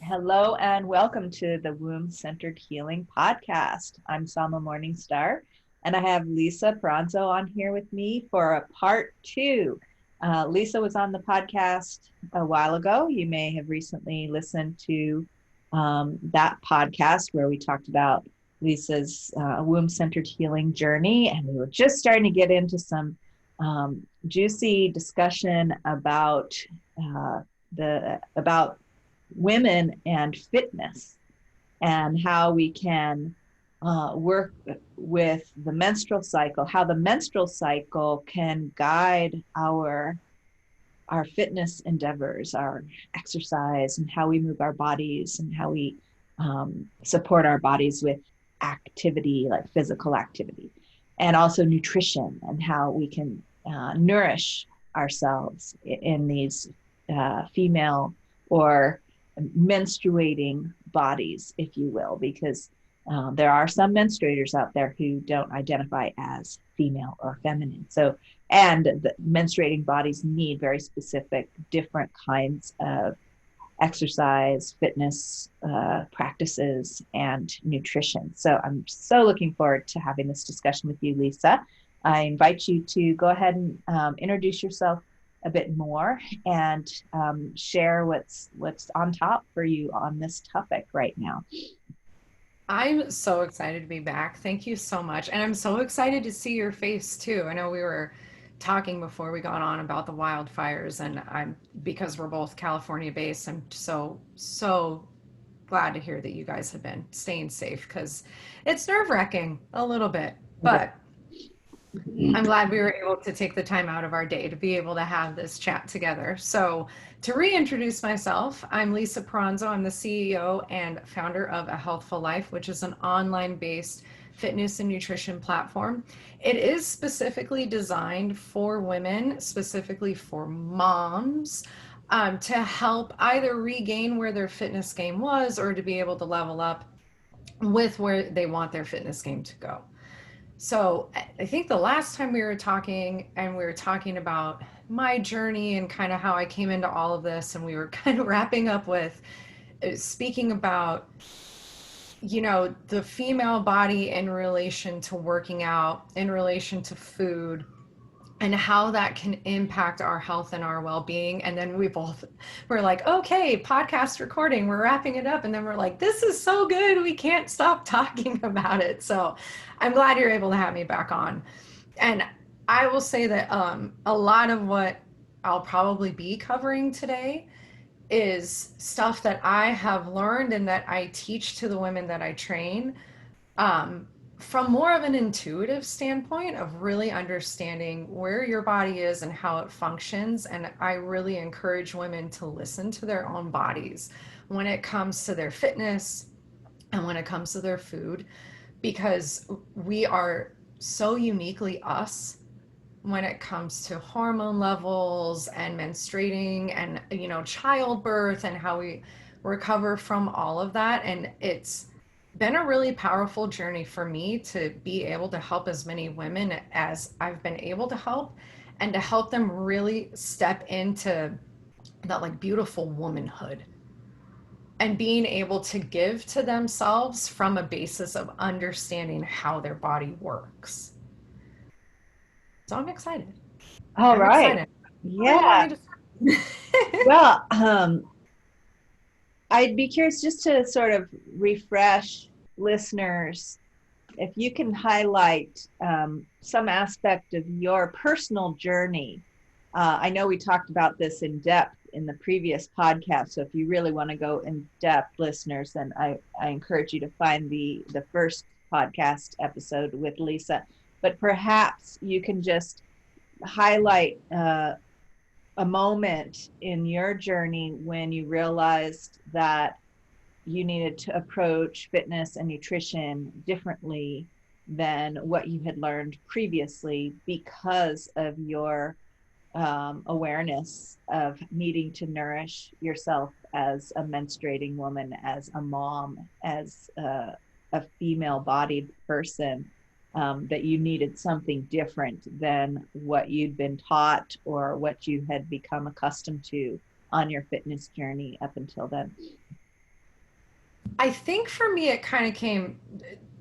Hello and welcome to the Womb Centered Healing Podcast. I'm Sama Morningstar, and I have Lisa Peranzo on here with me for a part two. Lisa was on the podcast a while ago. You may have recently listened to that podcast where we talked about Lisa's womb centered healing journey, and we were just starting to get into some juicy discussion about about women and fitness and how we can work with the menstrual cycle, how the menstrual cycle can guide our fitness endeavors, our exercise, and how we move our bodies and how we support our bodies with activity, like physical activity, and also nutrition and how we can nourish ourselves in these female or menstruating bodies, if you will, because there are some menstruators out there who don't identify as female or feminine. So, and the menstruating bodies need very specific, different kinds of exercise, fitness practices, and nutrition. So I'm so looking forward to having this discussion with you, Lisa. I invite you to go ahead and introduce yourself a bit more and share what's on top for you on this topic right now. I'm so excited to be back. Thank you so much. And I'm so excited to see your face too. I know we were talking before we got on about the wildfires, and because we're both California based, I'm so glad to hear that you guys have been staying safe because it's nerve-wracking a little bit. But I'm glad we were able to take the time out of our day to be able to have this chat together. So, to reintroduce myself, I'm Lisa Peranzo. I'm the CEO and founder of A Healthful Life, which is an online based fitness and nutrition platform. It is specifically designed for women, specifically for moms, to help either regain where their fitness game was or to be able to level up with where they want their fitness game to go. So I think the last time we were talking and we were talking about my journey and kind of how I came into all of this, and we were kind of wrapping up with speaking about, the female body in relation to working out, in relation to food, and how that can impact our health and our well-being. And then we're like, okay, podcast recording, we're wrapping it up, and then we're like, this is so good, we can't stop talking about it. So I'm glad you're able to have me back on. And I will say that a lot of what I'll probably be covering today is stuff that I have learned and that I teach to the women that I train, um, from more of an intuitive standpoint of really understanding where your body is and how it functions. And I really encourage women to listen to their own bodies when it comes to their fitness and when it comes to their food, because we are so uniquely us when it comes to hormone levels and menstruating and childbirth and how we recover from all of that. And it's been a really powerful journey for me to be able to help as many women as I've been able to help, and to help them really step into that like beautiful womanhood and being able to give to themselves from a basis of understanding how their body works. So I'm excited. All I'm right. excited. Where do you want Yeah. me to start? Well, I'd be curious just to sort of refresh listeners if you can highlight some aspect of your personal journey. I know we talked about this in depth in the previous podcast. So if you really want to go in depth, listeners, then I encourage you to find the first podcast episode with Lisa. But perhaps you can just highlight a moment in your journey when you realized that you needed to approach fitness and nutrition differently than what you had learned previously because of your awareness of needing to nourish yourself as a menstruating woman, as a mom, as a female bodied person, that you needed something different than what you'd been taught or what you had become accustomed to on your fitness journey up until then. I think for me it kind of came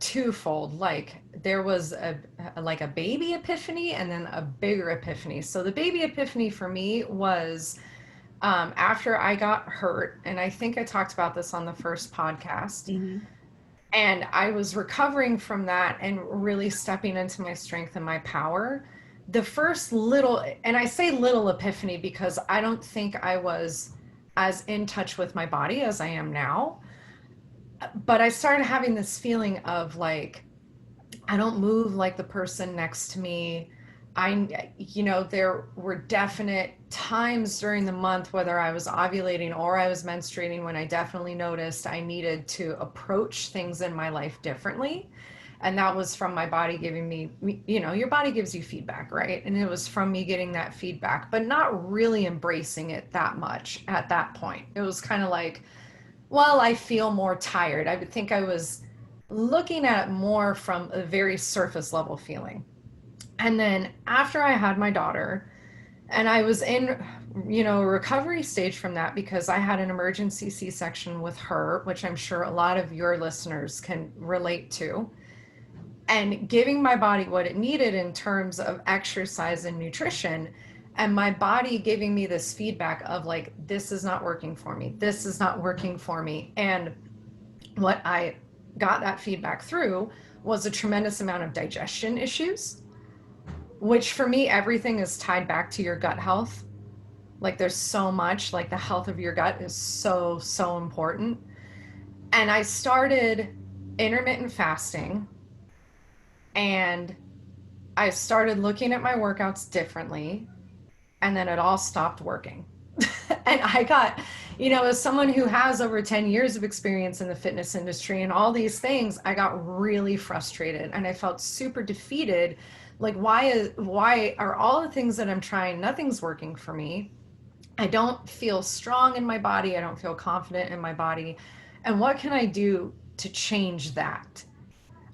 twofold. Like there was a baby epiphany and then a bigger epiphany. So the baby epiphany for me was after I got hurt, and I think I talked about this on the first podcast. Mm-hmm. And I was recovering from that and really stepping into my strength and my power. The first little, and I say little epiphany because I don't think I was as in touch with my body as I am now. But I started having this feeling of like, I don't move like the person next to me. There were definite times during the month, whether I was ovulating or I was menstruating, when I definitely noticed I needed to approach things in my life differently. And that was from my body giving me, your body gives you feedback, right? And it was from me getting that feedback, but not really embracing it that much at that point. It was kind of like, well, I feel more tired. I would think I was looking at it more from a very surface level feeling. And then after I had my daughter, and I was in, a recovery stage from that because I had an emergency C-section with her, which I'm sure a lot of your listeners can relate to, and giving my body what it needed in terms of exercise and nutrition, and my body giving me this feedback of like, this is not working for me, this is not working for me. And what I got that feedback through was a tremendous amount of digestion issues, which for me, everything is tied back to your gut health. Like there's so much, like the health of your gut is so, so important. And I started intermittent fasting, and I started looking at my workouts differently, and then it all stopped working. And I got, as someone who has over 10 years of experience in the fitness industry and all these things, I got really frustrated and I felt super defeated. Like, why are all the things that I'm trying, nothing's working for me? I don't feel strong in my body. I don't feel confident in my body. And what can I do to change that?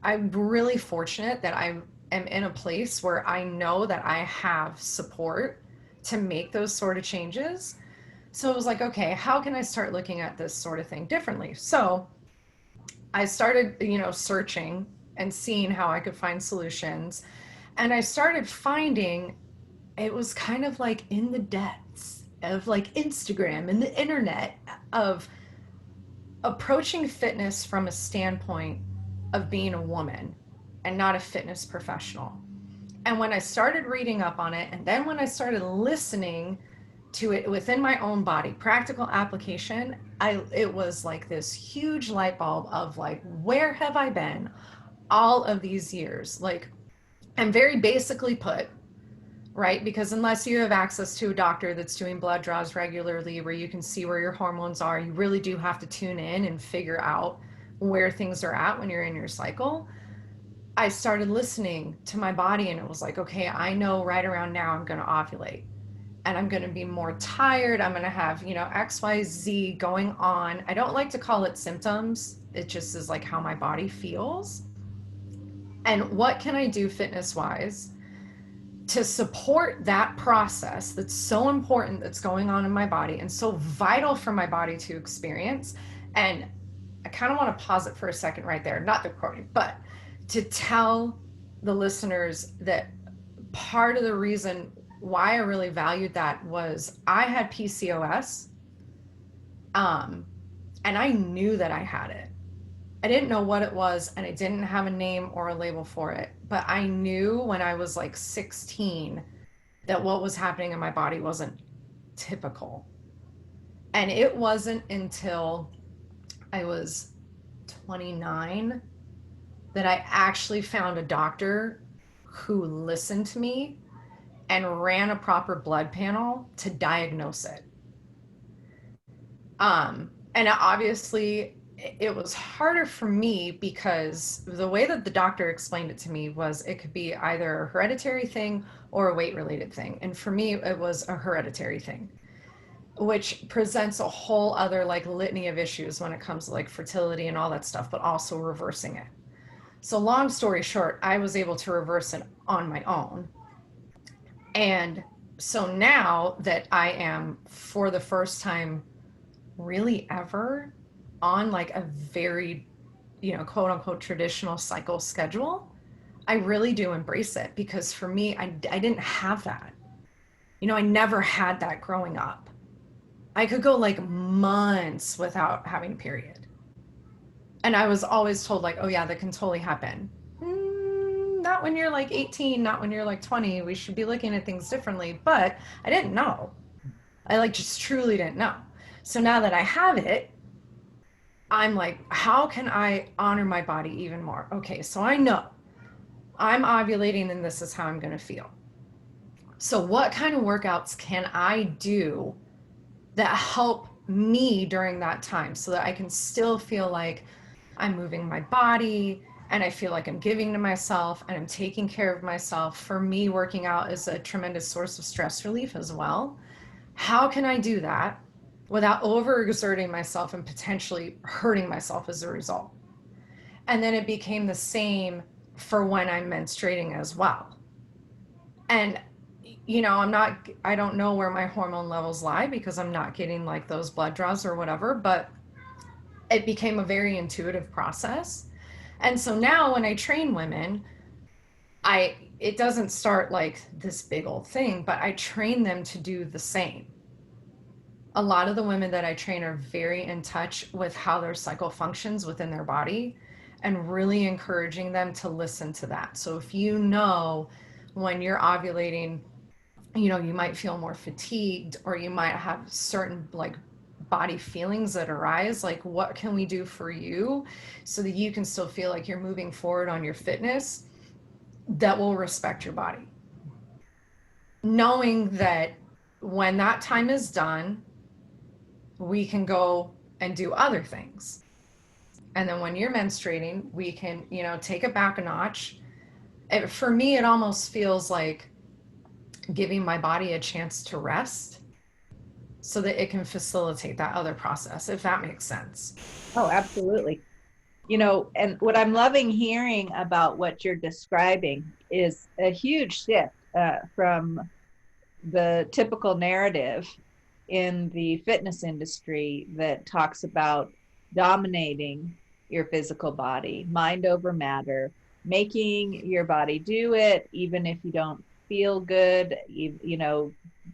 I'm really fortunate that I am in a place where I know that I have support to make those sort of changes. So it was like, okay, how can I start looking at this sort of thing differently? So I started, searching and seeing how I could find solutions. And I started finding it was kind of like in the depths of like Instagram and the internet of approaching fitness from a standpoint of being a woman and not a fitness professional. And when I started reading up on it, and then when I started listening to it within my own body, practical application, it was like this huge light bulb of like, where have I been all of these years? Like, I'm very basically put, right? Because unless you have access to a doctor that's doing blood draws regularly where you can see where your hormones are, you really do have to tune in and figure out where things are at when you're in your cycle. I started listening to my body and it was like, okay, I know right around now I'm going to ovulate and I'm going to be more tired. I'm going to have, XYZ going on. I don't like to call it symptoms. It just is like how my body feels. And what can I do fitness wise to support that process that's so important, that's going on in my body and so vital for my body to experience? And I kind of want to pause it for a second right there, not the recording, but to tell the listeners that part of the reason why I really valued that was I had PCOS, um, and I knew that I had it. I didn't know what it was, and I didn't have a name or a label for it, but I knew when I was like 16 that what was happening in my body wasn't typical. And it wasn't until I was 29 that I actually found a doctor who listened to me and ran a proper blood panel to diagnose it. And obviously, it was harder for me because the way that the doctor explained it to me was it could be either a hereditary thing or a weight related thing. And for me, it was a hereditary thing, which presents a whole other like litany of issues when it comes to like fertility and all that stuff, but also reversing it. So long story short, I was able to reverse it on my own. And so now that I am, for the first time really ever, on like a very, quote unquote traditional cycle schedule, I really do embrace it, because for me, I didn't have that. I never had that growing up. I could go like months without having a period. And I was always told, like, oh, yeah, that can totally happen. Not when you're like 18, not when you're like 20. We should be looking at things differently. But I didn't know. I like just truly didn't know. So now that I have it, I'm like, how can I honor my body even more? Okay, so I know I'm ovulating and this is how I'm going to feel. So, what kind of workouts can I do that help me during that time so that I can still feel like I'm moving my body and I feel like I'm giving to myself and I'm taking care of myself? For me, working out is a tremendous source of stress relief as well. How can I do that without overexerting myself and potentially hurting myself as a result? And then it became the same for when I'm menstruating as well. And I don't know where my hormone levels lie because I'm not getting like those blood draws or whatever, but it became a very intuitive process. And so now when I train women, it doesn't start like this big old thing, but I train them to do the same. A lot of the women that I train are very in touch with how their cycle functions within their body, and really encouraging them to listen to that. So if when you're ovulating, you might feel more fatigued, or you might have certain like body feelings that arise, like what can we do for you so that you can still feel like you're moving forward on your fitness that will respect your body, knowing that when that time is done, we can go and do other things. And then when you're menstruating, we can, take it back a notch. For me, it almost feels like giving my body a chance to rest so that it can facilitate that other process, if that makes sense. Oh, absolutely. And what I'm loving hearing about what you're describing is a huge shift from the typical narrative in the fitness industry that talks about dominating your physical body, mind over matter, making your body do it, even if you don't feel good,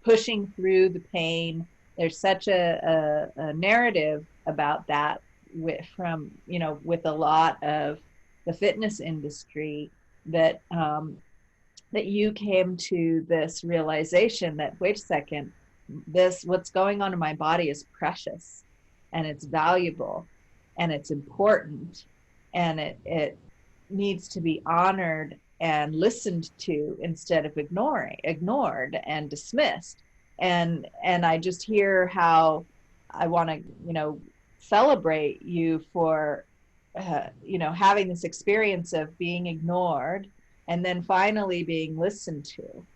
pushing through the pain. There's such a narrative about that with a lot of the fitness industry that that you came to this realization that, wait a second, what's going on in my body is precious and it's valuable and it's important, and it needs to be honored and listened to instead of ignored and dismissed. And I just hear how I want to celebrate you for having this experience of being ignored and then finally being listened to,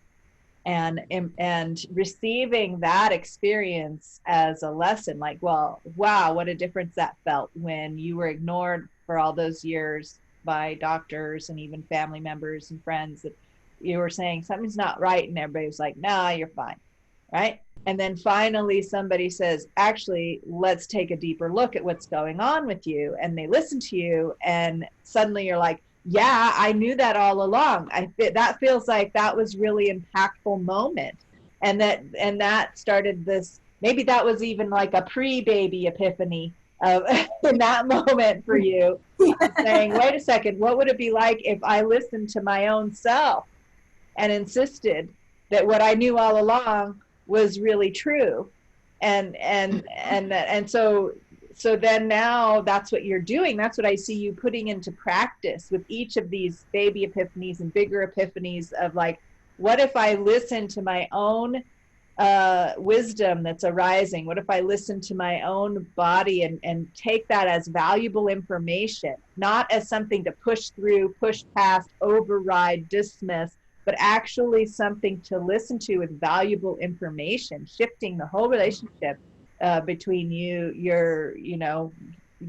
and receiving that experience as a lesson, like, well, wow, what a difference that felt when you were ignored for all those years by doctors and even family members and friends, that you were saying something's not right and everybody was like, nah, you're fine, right? And then finally somebody says, actually, let's take a deeper look at what's going on with you, and they listen to you, and suddenly you're like, yeah, I knew that all along. That feels like that was really impactful moment. And that started this, maybe that was even like a pre-baby epiphany of in that moment for you, saying, wait a second, what would it be like if I listened to my own self and insisted that what I knew all along was really true? And so then now that's what you're doing. That's what I see you putting into practice with each of these baby epiphanies and bigger epiphanies of like, what if I listen to my own wisdom that's arising? What if I listen to my own body and take that as valuable information, not as something to push through, push past, override, dismiss, but actually something to listen to with valuable information, shifting the whole relationship between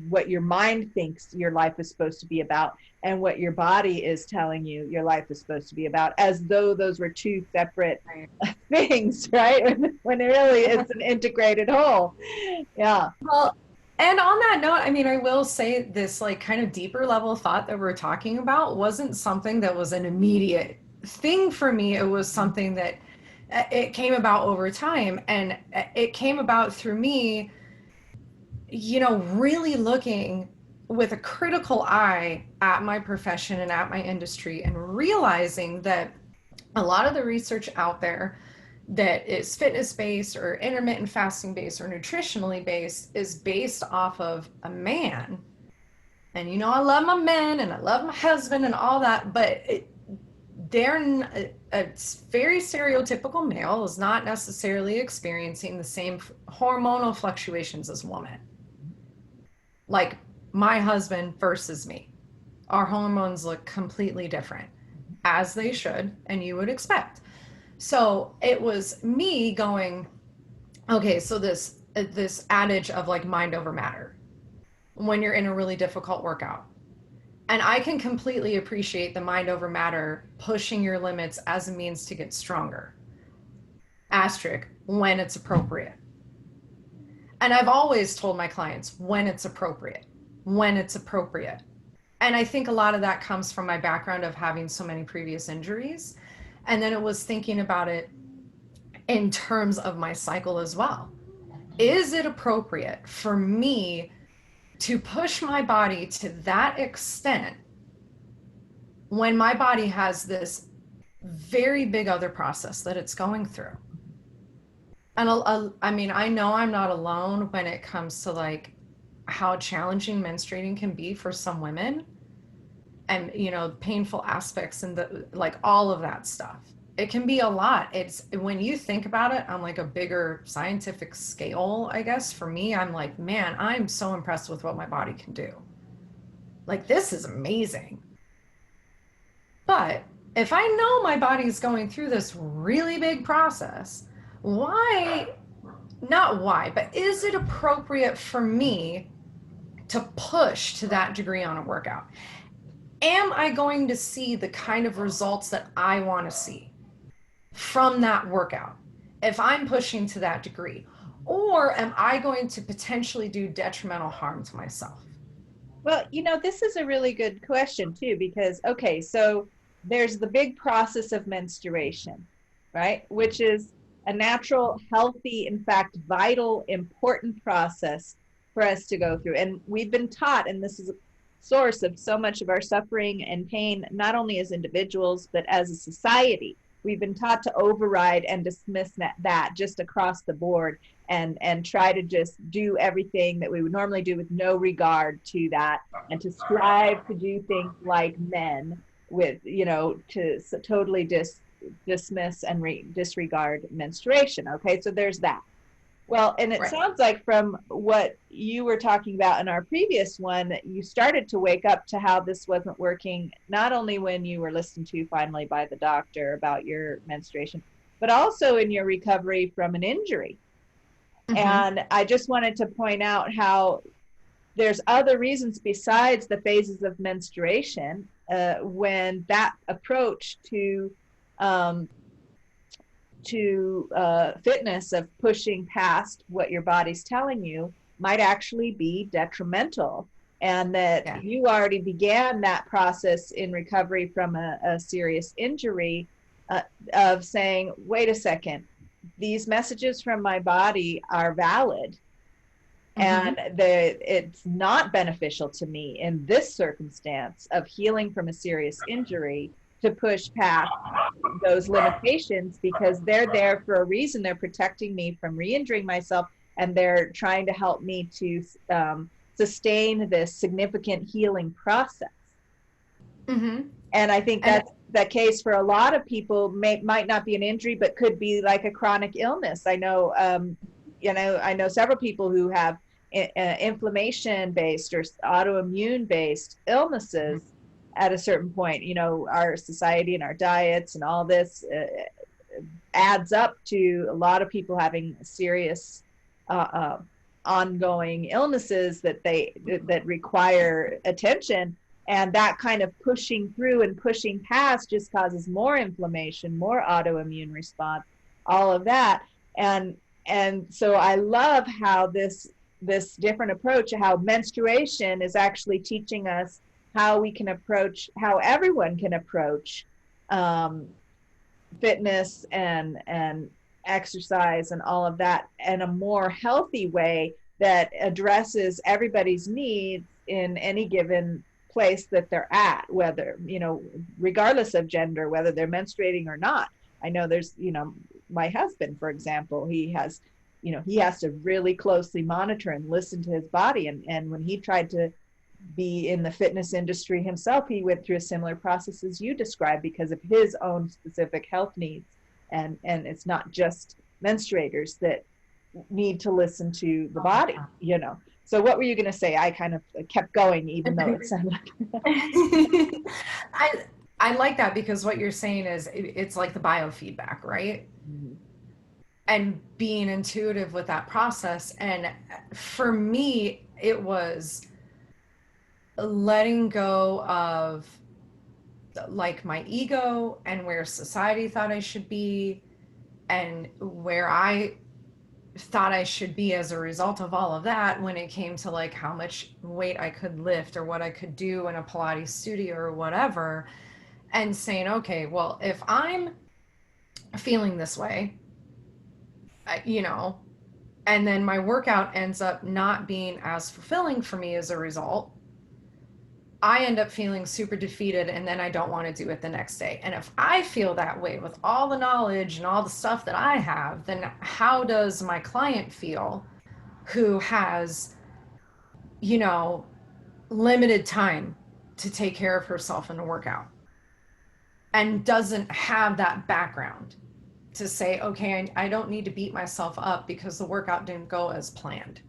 what your mind thinks your life is supposed to be about and what your body is telling you your life is supposed to be about, as though those were two separate things, right? When really it's an integrated whole. Yeah. Well, And on that note, I mean, I will say this like kind of deeper level thought that we're talking about wasn't something that was an immediate thing for me. It was something that it came about over time. And it came about through me, really looking with a critical eye at my profession and at my industry and realizing that a lot of the research out there that is fitness based or intermittent fasting based or nutritionally based is based off of a man. And I love my men and I love my husband and all that, but they're a very stereotypical male is not necessarily experiencing the same hormonal fluctuations as women. Like my husband versus me, our hormones look completely different, as they should, and you would expect. So it was me going, okay, so this adage of like mind over matter when you're in a really difficult workout. And I can completely appreciate the mind over matter pushing your limits as a means to get stronger. Asterisk, when it's appropriate. And I've always told my clients when it's appropriate, when it's appropriate. And I think a lot of that comes from my background of having so many previous injuries. And then it was thinking about it in terms of my cycle as well. Is it appropriate for me to push my body to that extent when my body has this very big other process that it's going through? And I mean, I know I'm not alone when it comes to like how challenging menstruating can be for some women and painful aspects and the like all of that stuff. It can be a lot. It's when you think about it on like a bigger scientific scale, I guess for me, I'm like, man, I'm so impressed with what my body can do. Like this is amazing. But if I know my body's going through this really big process, why not why, but is it appropriate for me to push to that degree on a workout? Am I going to see the kind of results that I want to see from that workout if I'm pushing to that degree? Or am I going to potentially do detrimental harm to myself? Well, this is a really good question too, because, okay, so there's the big process of menstruation, right? Which is a natural, healthy, in fact, vital, important process for us to go through. And we've been taught, and this is a source of so much of our suffering and pain, not only as individuals, but as a society. We've been taught to override and dismiss that just across the board and try to just do everything that we would normally do with no regard to that, and to strive to do things like men with, to totally dismiss and disregard menstruation. Okay, so there's that. Well, and it Right. sounds like from what you were talking about in our previous one, that you started to wake up to how this wasn't working, not only when you were listened to finally by the doctor about your menstruation, but also in your recovery from an injury. Mm-hmm. And I just wanted to point out how there's other reasons besides the phases of menstruation when that approach um, to fitness of pushing past what your body's telling you might actually be detrimental, and that Yeah. you already began that process in recovery from a serious injury, uh, of saying, wait a second, these messages from my body are valid, Mm-hmm. and it's not beneficial to me in this circumstance of healing from a serious injury to push past those limitations, because they're there for a reason. They're protecting me from re-injuring myself, and they're trying to help me to sustain this significant healing process. Mm-hmm. And I think And that's the case for a lot of people. Might not be an injury, but could be like a chronic illness. I know several people who have inflammation based or autoimmune based illnesses at a certain point. Our society and our diets and all this adds up to a lot of people having serious uh, uh, ongoing illnesses that require attention, and that kind of pushing through and pushing past just causes more inflammation, more autoimmune response, all of that. And so I love how this different approach, how menstruation is actually teaching us how we can approach, how everyone can approach fitness and exercise and all of that in a more healthy way that addresses everybody's needs in any given place that they're at, whether, you know, regardless of gender, whether they're menstruating or not. I know there's, you know, my husband, for example, he has, you know, he has to really closely monitor and listen to his body. And when he tried to be in the fitness industry himself, he went through a similar process as you described because of his own specific health needs. And it's not just menstruators that need to listen to the body, you know. So what were you going to say? I kind of kept going, even though it sounded like I like that, because what you're saying is it's like the biofeedback, right? mm-hmm. And being intuitive with that process. And for me, it was letting go of like my ego and where society thought I should be and where I thought I should be as a result of all of that, when it came to like how much weight I could lift or what I could do in a Pilates studio or whatever, and saying, okay, well, if I'm feeling this way, you know, and then my workout ends up not being as fulfilling for me as a result, I end up feeling super defeated, and then I don't want to do it the next day. And if I feel that way with all the knowledge and all the stuff that I have, then how does my client feel who has, you know, limited time to take care of herself in a workout and doesn't have that background to say, okay, I don't need to beat myself up because the workout didn't go as planned?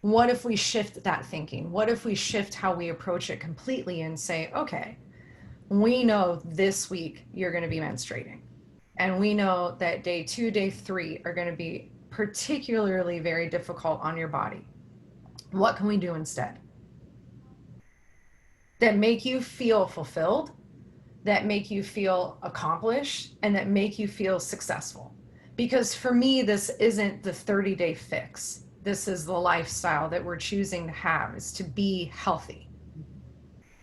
What if we shift that thinking? What if we shift how we approach it completely and say, okay, we know this week you're going to be menstruating. And we know that day 2, day 3 are going to be particularly very difficult on your body. What can we do instead that make you feel fulfilled, that make you feel accomplished, and that make you feel successful? Because for me, this isn't the 30-day fix. This is the lifestyle that we're choosing to have, is to be healthy.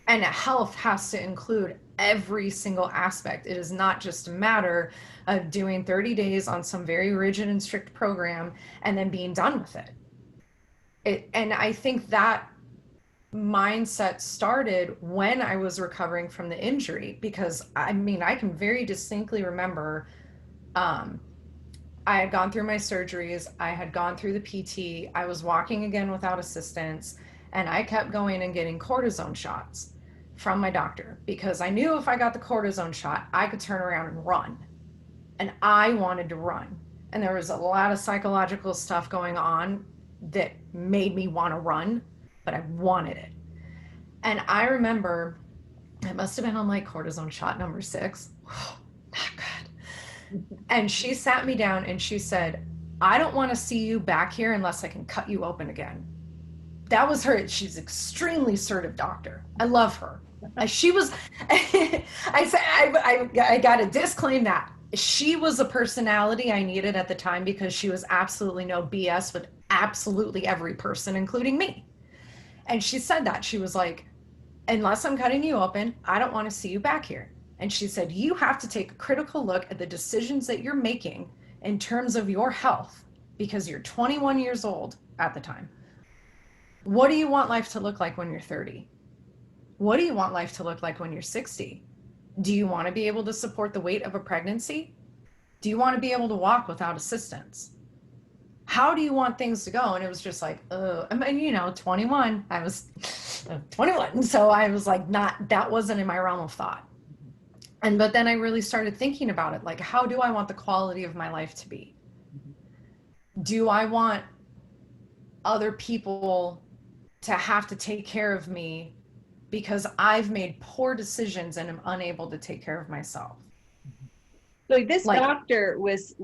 And health has to include every single aspect. It is not just a matter of doing 30 days on some very rigid and strict program and then being done with it. And I think that mindset started when I was recovering from the injury, because I mean, I can very distinctly remember I had gone through my surgeries, I had gone through the PT, I was walking again without assistance, and I kept going and getting cortisone shots from my doctor because I knew if I got the cortisone shot, I could turn around and run. And I wanted to run. And there was a lot of psychological stuff going on that made me want to run, but I wanted it. And I remember it must have been on like cortisone shot number 6. Not good. And she sat me down and she said, I don't want to see you back here unless I can cut you open again. That was her. She's an extremely assertive doctor. I love her. She was, I said, I got to disclaim that. She was a personality I needed at the time because she was absolutely no BS with absolutely every person, including me. And she said that. She was like, unless I'm cutting you open, I don't want to see you back here. And she said, you have to take a critical look at the decisions that you're making in terms of your health, because you're 21 years old at the time. What do you want life to look like when you're 30? What do you want life to look like when you're 60? Do you want to be able to support the weight of a pregnancy? Do you want to be able to walk without assistance? How do you want things to go? And it was just like, I mean, you know, 21, I was 21. So I was like, that wasn't in my realm of thought. But then I really started thinking about it. Like, how do I want the quality of my life to be? Do I want other people to have to take care of me because I've made poor decisions and am unable to take care of myself? So this doctor was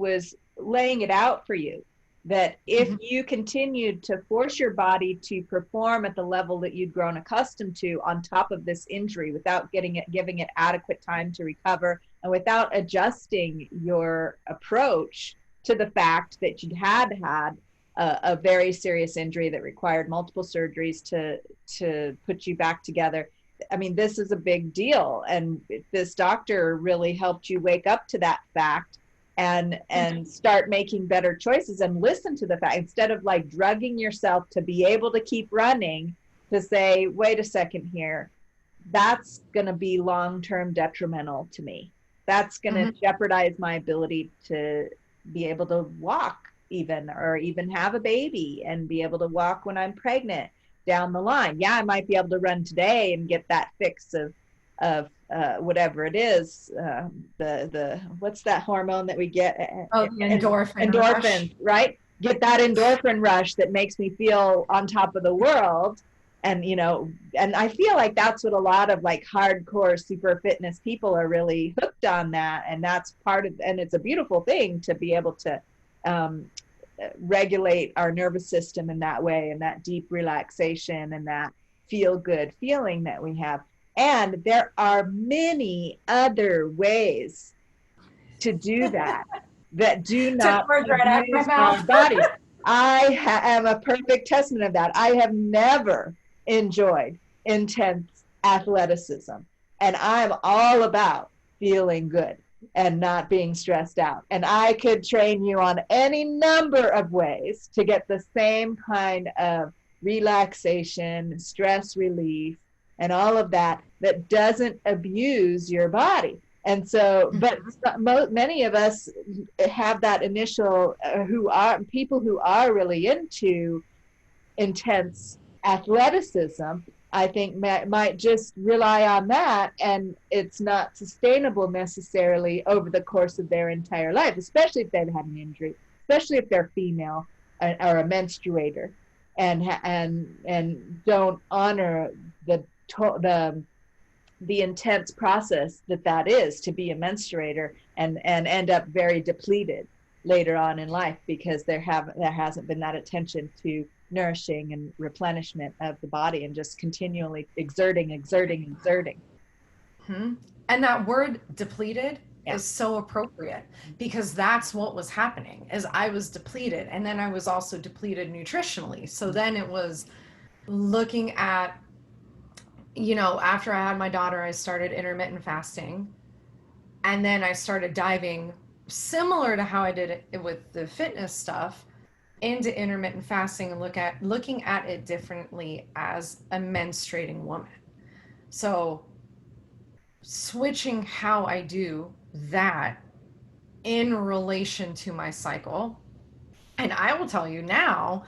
laying it out for you that if you continued to force your body to perform at the level that you'd grown accustomed to on top of this injury without giving it adequate time to recover, and without adjusting your approach to the fact that you'd had a very serious injury that required multiple surgeries to put you back together. I mean, this is a big deal, and this doctor really helped you wake up to that fact and start making better choices and listen to the fact, instead of like drugging yourself to be able to keep running, to say, wait a second here, that's going to be long-term detrimental to me. That's going to jeopardize my ability to be able to walk even, or even have a baby and be able to walk when I'm pregnant down the line. Yeah, I might be able to run today and get that fix of whatever it is, the what's that hormone that we get? Oh, the endorphin Endorphins, right? Get that endorphin rush that makes me feel on top of the world. And, you know, and I feel like that's what a lot of like hardcore super fitness people are really hooked on, that. And that's part of, and it's a beautiful thing to be able to regulate our nervous system in that way, and that deep relaxation and that feel good feeling that we have. And there are many other ways to do that that do not abuse our bodies. I am a perfect testament of that. I have never enjoyed intense athleticism, and I'm all about feeling good and not being stressed out. And I could train you on any number of ways to get the same kind of relaxation, stress relief, and all of that that doesn't abuse your body. And so, but many of us have that initial, who are people who are really into intense athleticism, I think might just rely on that, and it's not sustainable necessarily over the course of their entire life, especially if they've had an injury, especially if they're female or a menstruator, and don't honor the intense process that is to be a menstruator, and end up very depleted later on in life, because there hasn't been that attention to nourishing and replenishment of the body, and just continually exerting. Mm-hmm. And that word depleted is so appropriate, because that's what was happening, is I was depleted, and then I was also depleted nutritionally. So then it was looking at, you know, after I had my daughter, I started intermittent fasting, and then I started diving, similar to how I did it with the fitness stuff, into intermittent fasting, and looking at it differently as a menstruating woman. So switching how I do that in relation to my cycle. And I will tell you now,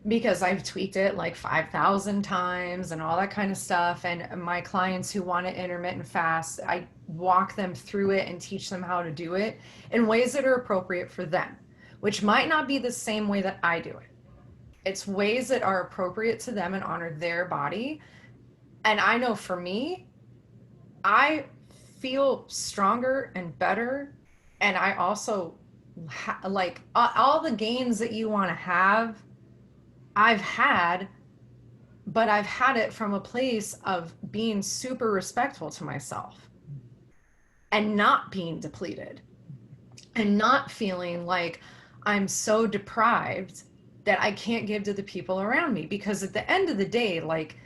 because I've tweaked it like 5,000 times and all that kind of stuff. And my clients who want to intermittent fast, I walk them through it and teach them how to do it in ways that are appropriate for them, which might not be the same way that I do it. It's ways that are appropriate to them and honor their body. And I know for me, I feel stronger and better. And I also like all the gains that you want to have, I've had, but I've had it from a place of being super respectful to myself and not being depleted and not feeling like I'm so deprived that I can't give to the people around me. Because at the end of the day, like,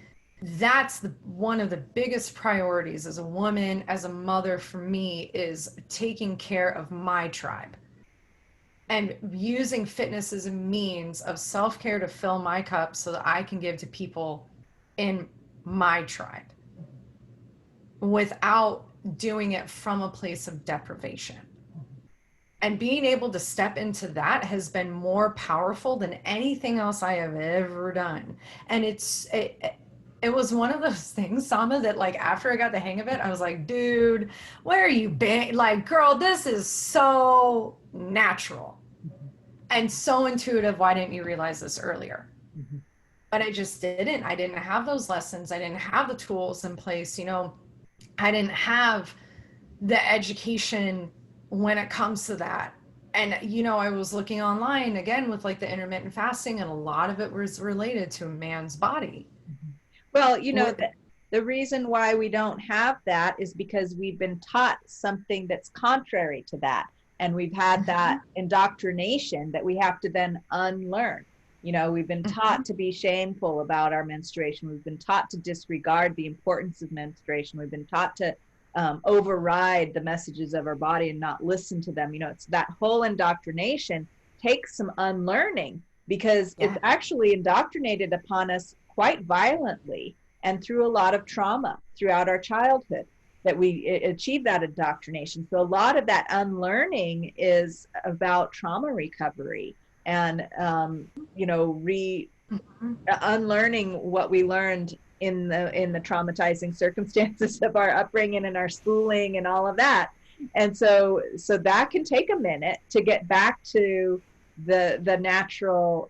that's one of the biggest priorities as a woman, as a mother, for me, is taking care of my tribe and using fitness as a means of self-care to fill my cup so that I can give to people in my tribe without doing it from a place of deprivation. And being able to step into that has been more powerful than anything else I have ever done. And it was one of those things, Sama, that like after I got the hang of it, I was like, dude, where are you been? Like, girl, this is so natural and so intuitive. Why didn't you realize this earlier? Mm-hmm. But I just didn't. I didn't have those lessons. I didn't have the tools in place. You know, I didn't have the education when it comes to that. And, you know, I was looking online again with like the intermittent fasting, and a lot of it was related to a man's body. Well, you know, the reason why we don't have that is because we've been taught something that's contrary to that. And we've had that indoctrination that we have to then unlearn. We've been taught to be shameful about our menstruation. We've been taught to disregard the importance of menstruation. We've been taught to override the messages of our body and not listen to them. It's that whole indoctrination takes some unlearning, because it's actually indoctrinated upon us quite violently and through a lot of trauma throughout our childhood that we achieve that indoctrination. So a lot of that unlearning is about trauma recovery and, unlearning what we learned in the traumatizing circumstances of our upbringing and our schooling and all of that. And so that can take a minute to get back to the natural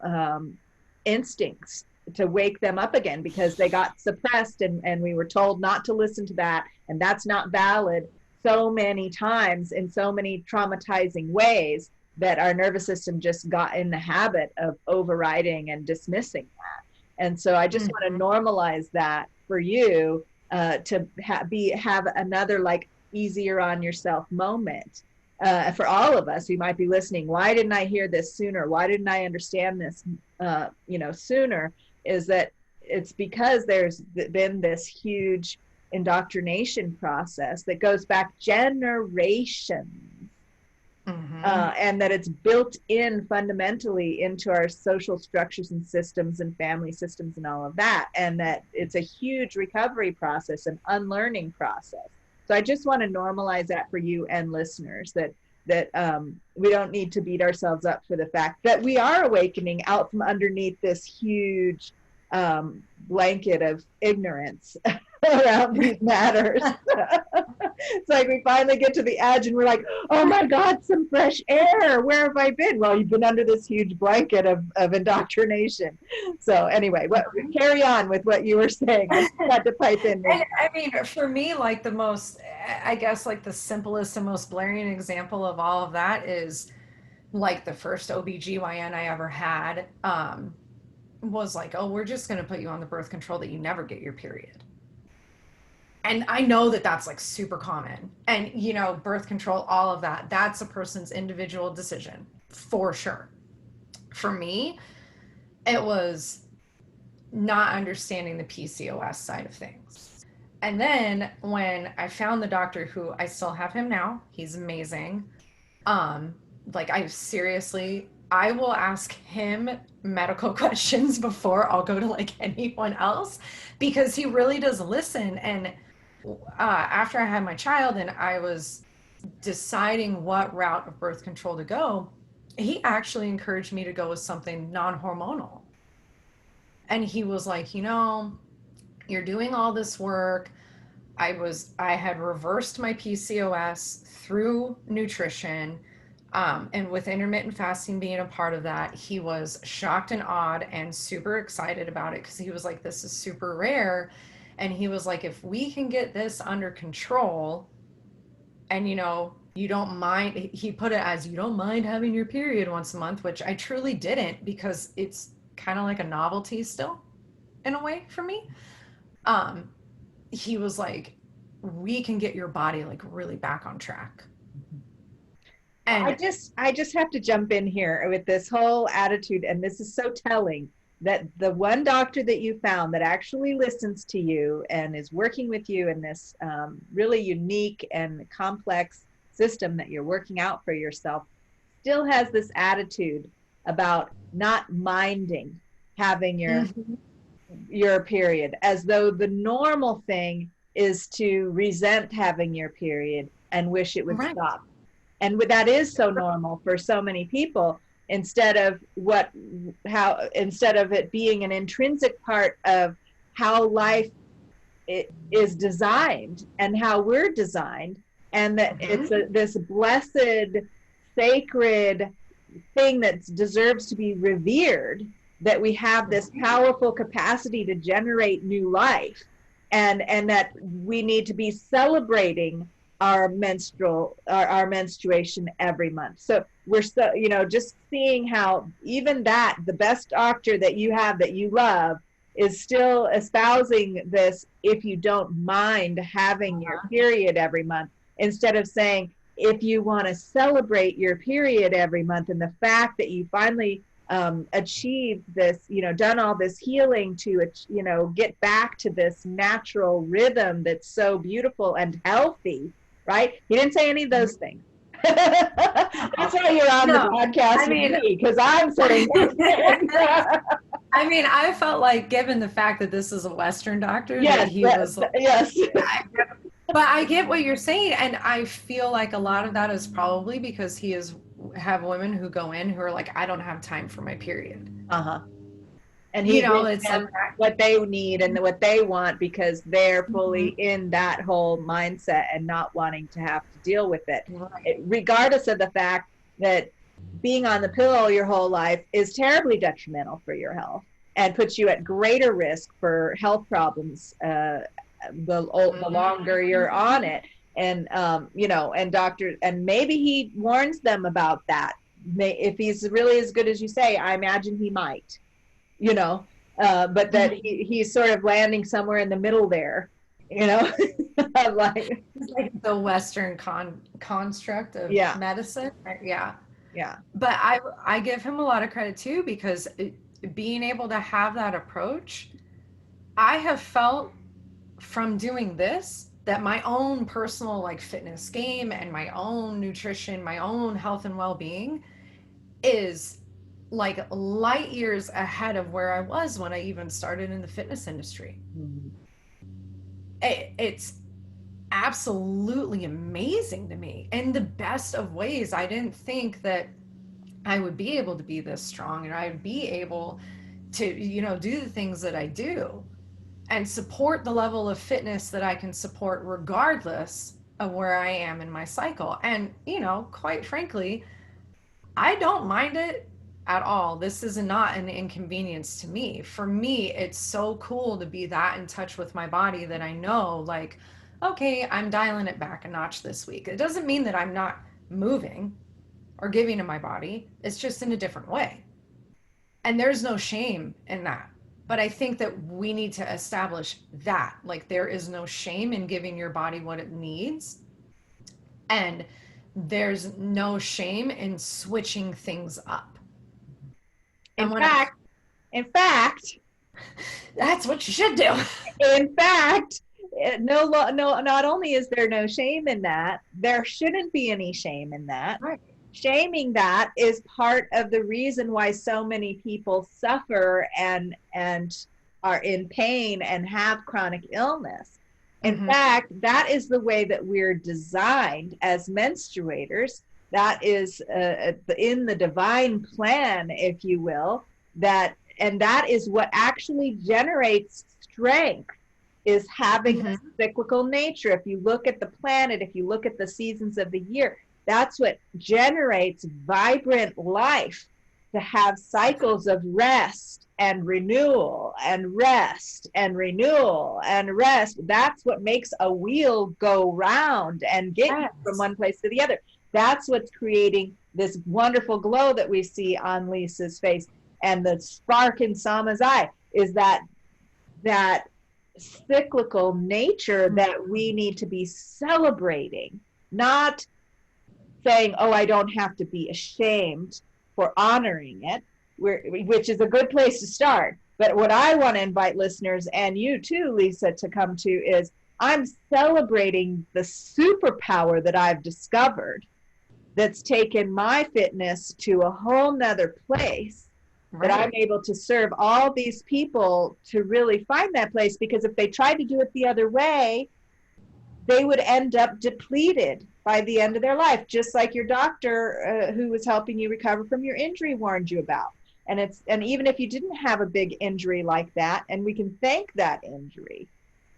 instincts, to wake them up again, because they got suppressed and we were told not to listen to that, and that's not valid so many times in so many traumatizing ways that our nervous system just got in the habit of overriding and dismissing that. And so I just want to normalize that for you, to have another like easier on yourself moment. For all of us who might be listening, why didn't I hear this sooner? Why didn't I understand this, sooner? Is that it's because there's been this huge indoctrination process that goes back generations. And that it's built in fundamentally into our social structures and systems and family systems and all of that. And that it's a huge recovery process, an unlearning process. So I just want to normalize that for you and listeners, that we don't need to beat ourselves up for the fact that we are awakening out from underneath this huge blanket of ignorance around these matters. It's like we finally get to the edge and we're like, oh my God, some fresh air. Where have I been? Well, you've been under this huge blanket of indoctrination. So anyway, carry on with what you were saying. I had to pipe in there. And I mean, for me, like the most, I guess like the simplest and most blaring example of all of that is like the first OBGYN I ever had was like, oh, we're just going to put you on the birth control that you never get your period. And I know that that's like super common, and birth control, all of that, that's a person's individual decision for sure. For me, it was not understanding the PCOS side of things. And then when I found the doctor, who I still have him now, he's amazing. Like I will ask him medical questions before I'll go to like anyone else, because he really does listen. And after I had my child and I was deciding what route of birth control to go, he actually encouraged me to go with something non-hormonal. And he was like, you're doing all this work. I had reversed my PCOS through nutrition. And with intermittent fasting being a part of that, he was shocked and awed and super excited about it, because he was like, this is super rare. And he was like, if we can get this under control and, you don't mind, he put it as, you don't mind having your period once a month, which I truly didn't, because it's kind of like a novelty still in a way for me. He was like, we can get your body like really back on track. And I just have to jump in here with this whole attitude. And this is so telling, that the one doctor that you found that actually listens to you and is working with you in this really unique and complex system that you're working out for yourself still has this attitude about not minding having your period, as though the normal thing is to resent having your period and wish it would stop. And that is so normal for so many people, instead of it being an intrinsic part of how life is designed and how we're designed, and that it's this blessed, sacred thing that deserves to be revered, that we have this powerful capacity to generate new life, and that we need to be celebrating our menstruation every month. So we're just seeing how even that, the best doctor that you have that you love, is still espousing this, if you don't mind having your period every month, instead of saying, if you want to celebrate your period every month and the fact that you finally achieved this, done all this healing to, get back to this natural rhythm that's so beautiful and healthy, right? He didn't say any of those things. That's why you're on the podcast with me, because I'm saying those things. I mean, I felt like, given the fact that this is a Western doctor, yes, that he was like, yes. But I get what you're saying, and I feel like a lot of that is probably because have women who go in who are like, I don't have time for my period. And he it's like what they need and what they want, because they're fully in that whole mindset and not wanting to have to deal with it. Right. Regardless of the fact that being on the pill your whole life is terribly detrimental for your health and puts you at greater risk for health problems the longer you're on it. And and doctors, and maybe he warns them about that. If he's really as good as you say, I imagine he might, but that he's sort of landing somewhere in the middle there, like the Western construct of medicine. Yeah. But I give him a lot of credit too, because being able to have that approach, I have felt from doing this that my own personal like fitness game and my own nutrition, my own health and well-being is like light years ahead of where I was when I even started in the fitness industry. It's absolutely amazing to me in the best of ways. I didn't think that I would be able to be this strong and I'd be able to, do the things that I do and support the level of fitness that I can support regardless of where I am in my cycle. And, quite frankly, I don't mind it at all. This is not an inconvenience to me. For me, it's so cool to be that in touch with my body that I know, like, okay, I'm dialing it back a notch this week. It doesn't mean that I'm not moving or giving to my body. It's just in a different way. And there's no shame in that. But I think that we need to establish that, like, there is no shame in giving your body what it needs. And there's no shame in switching things up. In fact, that's what you should do. In fact, not only is there no shame in that, there shouldn't be any shame in that. Right. Shaming that is part of the reason why so many people suffer and are in pain and have chronic illness. In fact, that is the way that we're designed as menstruators. That is in the divine plan, if you will, and that is what actually generates strength, is having a cyclical nature. If you look at the planet, if you look at the seasons of the year, that's what generates vibrant life, to have cycles of rest and renewal and rest and renewal and rest. That's what makes a wheel go round and get you from one place to the other. That's what's creating this wonderful glow that we see on Lisa's face and the spark in Sama's eye, is that cyclical nature that we need to be celebrating, not saying, oh, I don't have to be ashamed for honoring it, which is a good place to start. But what I want to invite listeners, and you too, Lisa, to come to is, I'm celebrating the superpower that I've discovered that's taken my fitness to a whole nother place, that I'm able to serve all these people to really find that place. Because if they tried to do it the other way, they would end up depleted by the end of their life, just like your doctor who was helping you recover from your injury warned you about. And even if you didn't have a big injury like that, and we can thank that injury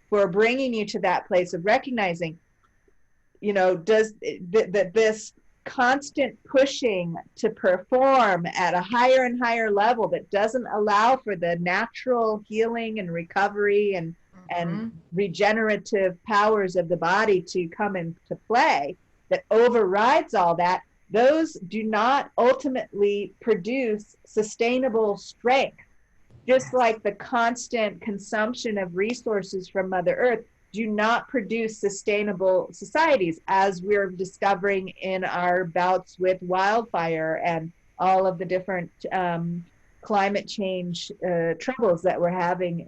for bringing you to that place of recognizing, does this constant pushing to perform at a higher and higher level that doesn't allow for the natural healing and recovery and regenerative powers of the body to come into play, that overrides all that, those do not ultimately produce sustainable strength. Just like the constant consumption of resources from Mother Earth do not produce sustainable societies, as we're discovering in our bouts with wildfire all of the different climate change troubles that we're having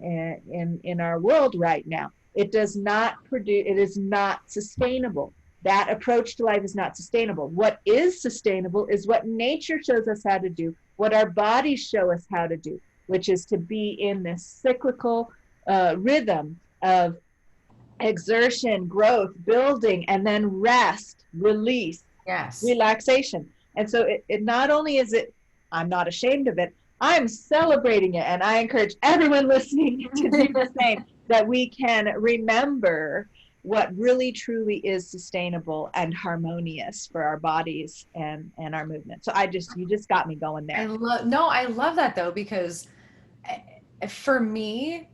in our world right now. It does not produce, it is not sustainable. That approach to life is not sustainable. What is sustainable is what nature shows us how to do, what our bodies show us how to do, which is to be in this cyclical rhythm of exertion, growth, building, and then rest, release, Yes. relaxation. And so it not only is it, I'm not ashamed of it, I'm celebrating it. And I encourage everyone listening to do the same, that we can remember what really truly is sustainable and harmonious for our bodies and our movement. So you just got me going there. I love that though, because for me,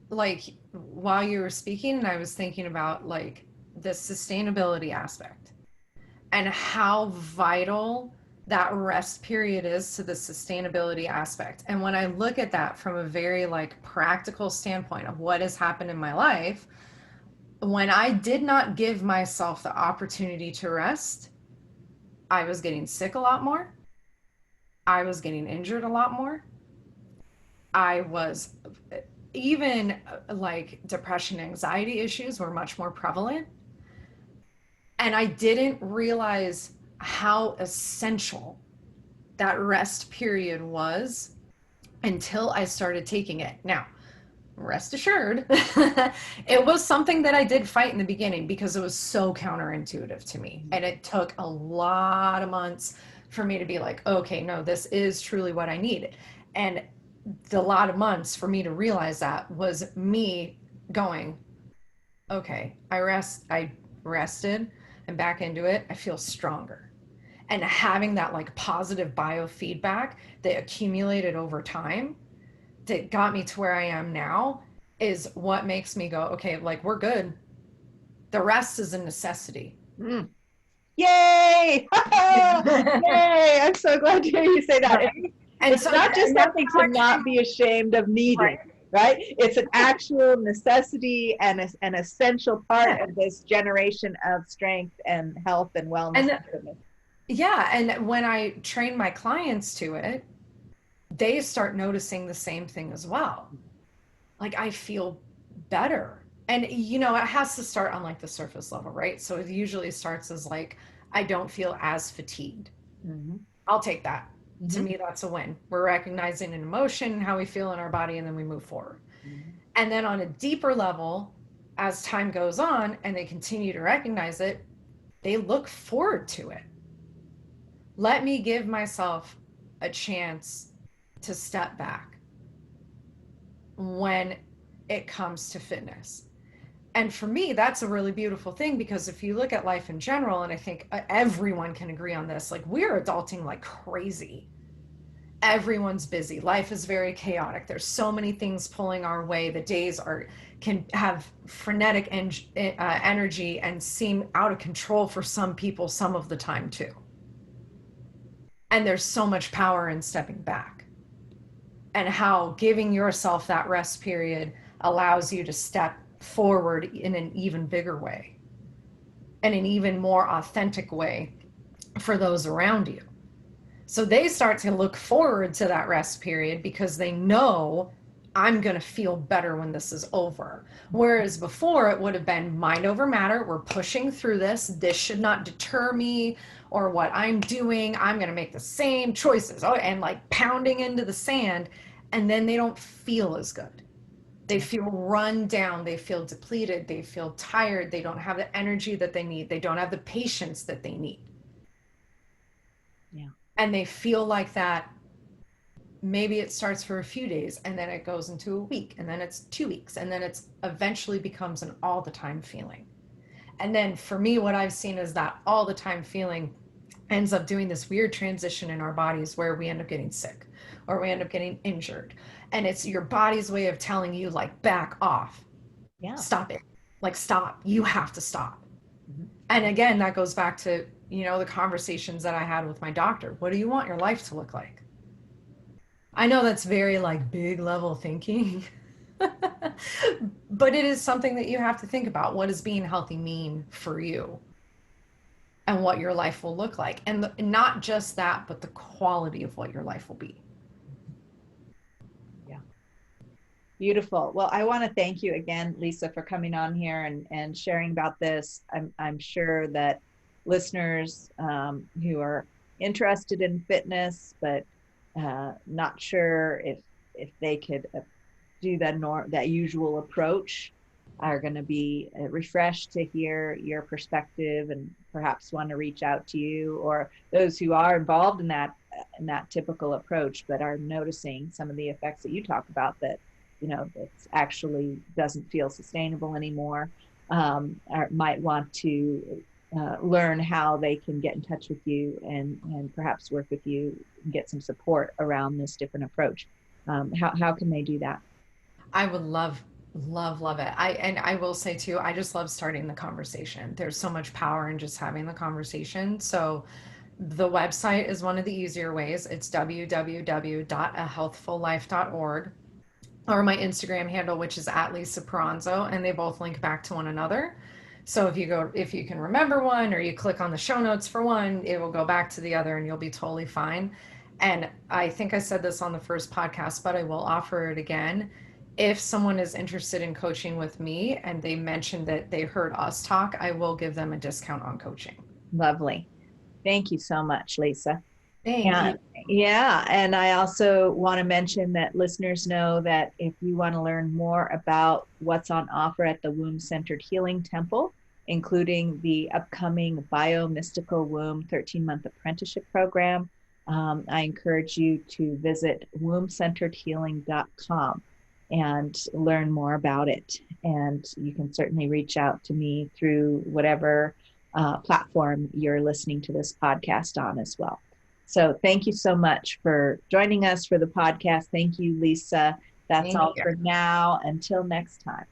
like while you were speaking, and I was thinking about like the sustainability aspect and how vital that rest period is to the sustainability aspect. And when I look at that from a very like practical standpoint of what has happened in my life, when I did not give myself the opportunity to rest, I was getting sick a lot more. I was getting injured a lot more. I was even like depression, anxiety issues were much more prevalent. And I didn't realize how essential that rest period was until I started taking it. Now, rest assured, it was something that I did fight in the beginning because it was so counterintuitive to me. And it took a lot of months for me to be like, okay, no, this is truly what I need. And the lot of months for me to realize that was me going, okay, I rested and back into it. I feel stronger. And having that like positive biofeedback that accumulated over time that got me to where I am now is what makes me go, okay, like we're good. The rest is a necessity. Mm. Yay! Yay! I'm so glad to hear you say that. Right. And It's so not just that's something how to not be ashamed of needing, right. right? It's an actual necessity and an essential part Yeah. of this generation of strength and health and wellness. And yeah, and when I train my clients to it, they start noticing the same thing as well. Like I feel better. And you know, it has to start on like the surface level, right? So it usually starts as like I don't feel as fatigued. Mm-hmm. I'll take that. To Mm-hmm. me, that's a win. We're recognizing an emotion, how we feel in our body, and then we move forward. Mm-hmm. And then on a deeper level, as time goes on and they continue to recognize it, they look forward to it. Let me give myself a chance to step back when it comes to fitness. And for me, that's a really beautiful thing because if you look at life in general, and I think everyone can agree on this, like we're adulting like crazy. Everyone's busy. Life is very chaotic. There's so many things pulling our way. The days are can have frenetic energy and seem out of control for some people some of the time too. And there's so much power in stepping back and how giving yourself that rest period allows you to step forward in an even bigger way and an even more authentic way for those around you. So they start to look forward to that rest period because they know I'm going to feel better when this is over. Whereas before it would have been mind over matter. We're pushing through this. This should not deter me or what I'm doing. I'm going to make the same choices. Oh, and like pounding into the sand. And then they don't feel as good. They feel run down. They feel depleted. They feel tired. They don't have the energy that they need. They don't have the patience that they need. Yeah. And they feel like that. Maybe it starts for a few days and then it goes into a week and then it's 2 weeks and then it's eventually becomes an all the time feeling. And then for me, what I've seen is that all the time feeling ends up doing this weird transition in our bodies where we end up getting sick or we end up getting injured. And it's your body's way of telling you like, back off, Yeah. stop it, like stop, you have to stop. Mm-hmm. And again, that goes back to, you know, the conversations that I had with my doctor. What do you want your life to look like? I know that's very like big level thinking, but it is something that you have to think about. What does being healthy mean for you? and what your life will look like. And not just that, but the quality of what your life will be. Yeah. Beautiful. Well, I want to thank you again, Lisa, for coming on here and sharing about this. I'm sure that listeners who are interested in fitness, but not sure if they could do that usual approach, are going to be refreshed to hear your perspective and perhaps want to reach out to you, or those who are involved in that typical approach but are noticing some of the effects that you talk about, that that actually doesn't feel sustainable anymore, or might want to learn how they can get in touch with you and perhaps work with you and get some support around this different approach. How can they do that? I would love it. I will say too, I just love starting the conversation. There's so much power in just having the conversation. So the website is one of the easier ways. It's www.ahealthfullife.org, or my Instagram handle, which is at Lisa Peranzo, and they both link back to one another. So if you can remember one, or you click on the show notes for one, it will go back to the other and you'll be totally fine. And I think I said this on the first podcast, but I will offer it again. If someone is interested in coaching with me and they mention that they heard us talk, I will give them a discount on coaching. Lovely. Thank you so much, Lisa. Thank you. And yeah, and I also want to mention that listeners know that if you want to learn more about what's on offer at the Womb Centered Healing Temple, including the upcoming Biomystical Womb 13-month apprenticeship program, I encourage you to visit wombcenteredhealing.com and learn more about it. And you can certainly reach out to me through whatever platform you're listening to this podcast on as well. So thank you so much for joining us for the podcast. Thank you, Lisa. That's Thank all you. for now. Until next time.